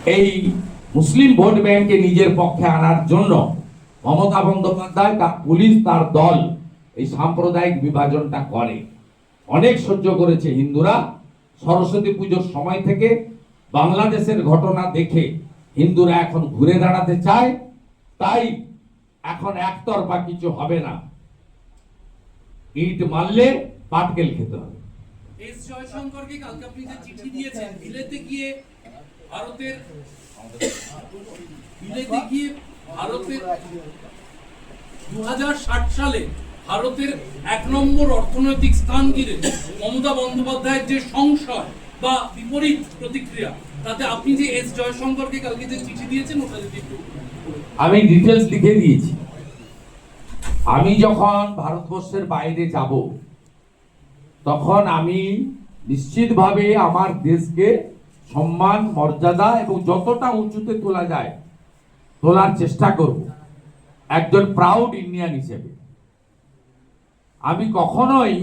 এই মুসলিম ভোট ব্যাংকে নিজের পক্ষে আনার জন্য মমতা বন্দ্যোপাধ্যায়, তার পুলিশ, তার দল এই সাম্প্রদায়িক বিভাজনটা করে। অনেক সহ্য করেছে হিন্দুরা। সরস্বতী পুজোর সময় থেকে বাংলাদেশের ঘটনা দেখে হিন্দুরা এখন ঘুরে দাঁড়াতে চায়। তাই এখন একতরফা কিছু হবে না, ইট মারলে পাটকেল খেতে হবে। এস জয়শঙ্করকে কালকে আপনি যে চিঠি দিয়েছেন, বিলেতে গিয়ে ভারতের 2060 সালে ভারতের 1 নম্বর অর্থনৈতিক স্থান ঘিরে মমতা বন্দ্যোপাধ্যায়ের যে সংশয় বা বিপরীত প্রতিক্রিয়া, তাতে আপনি যে এস জয়শঙ্করকে কালকে যে চিঠি দিয়েছেন ওটা যদি একটু। আমি ডিটেলস লিখে দিয়েছি। আমি যখন ভারতবর্ষের বাইরে যাব তখন আমি নিশ্চিতভাবে আমার দেশকে সম্মান, মর্যাদা এবং যতটা উঁচুতে তোলা যায় তোলার চেষ্টা করব একজন প্রাউড ইন্ডিয়ান হিসেবে। আমি কখনোই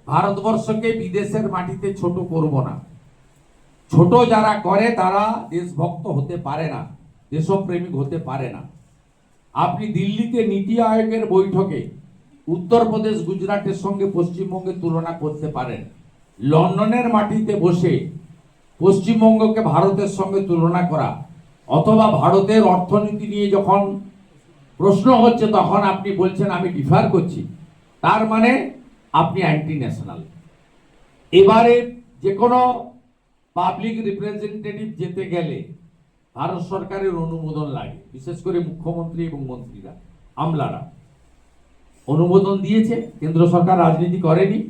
ভারতবর্ষকে বিদেশের মাটিতে ছোট করব না। ছোট যারা করে তারা দেশভক্ত হতে পারে না, দেশপ্রেমিক হতে পারে না। আপনি দিল্লিতে নীতি আয়োগের বৈঠকে উত্তরপ্রদেশ, গুজরাটের সঙ্গে পশ্চিমবঙ্গের তুলনা করতে পারেন। লন্ডনের মাটিতে বসে পশ্চিমবঙ্গকে ভারতের সঙ্গে তুলনা করা, অথবা ভারতের অর্থনীতি নিয়ে যখন প্রশ্ন হচ্ছে তখন আপনি বলছেন আমি ডিফার করছি, তার মানে আপনি অ্যান্টি ন্যাশনাল। এবারে যে কোনো পাবলিক রিপ্রেজেন্টেটিভ যেতে গেলে ভারত সরকারের অনুমোদন লাগে, বিশেষ করে মুখ্যমন্ত্রী এবং মন্ত্রীরা, আমলারা অনুমোদন দিয়েছে। কেন্দ্র সরকার রাজনীতি করেনি।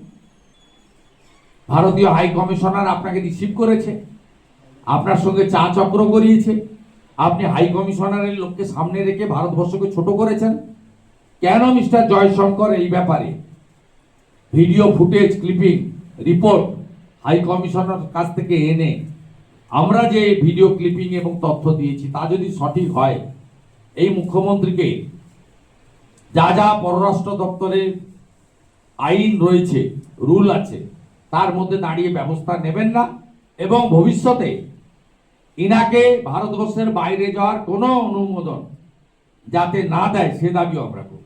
ভারতীয় হাই কমিশনার আপনাকে রিসিভ করেছে, আপনার সঙ্গে চা চক্র করিয়েছে। আপনি হাই কমিশনারের লোককে সামনে রেখে ভারতবর্ষকে ছোট করেছেন। কেন মিস্টার জয়শঙ্কর এই ব্যাপারে video footage, clipping, report high commissioner কাছ থেকে এনে আমরা যে ভিডিও ক্লিপিং এবং তথ্য দিয়েছি তা যদি সঠিক হয়, এই মুখ্যমন্ত্রীকে যা যা পররাষ্ট্র দপ্তরের আইন রয়েছে, রুল আছে, তার মধ্যে দাঁড়িয়ে ব্যবস্থা নেবেন না এবং ভবিষ্যতে ইনাকে ভারতবর্ষের বাইরে যাওয়ার কোনো অনুমোদন যাতে না দেয় সে দাবিও আমরা করব।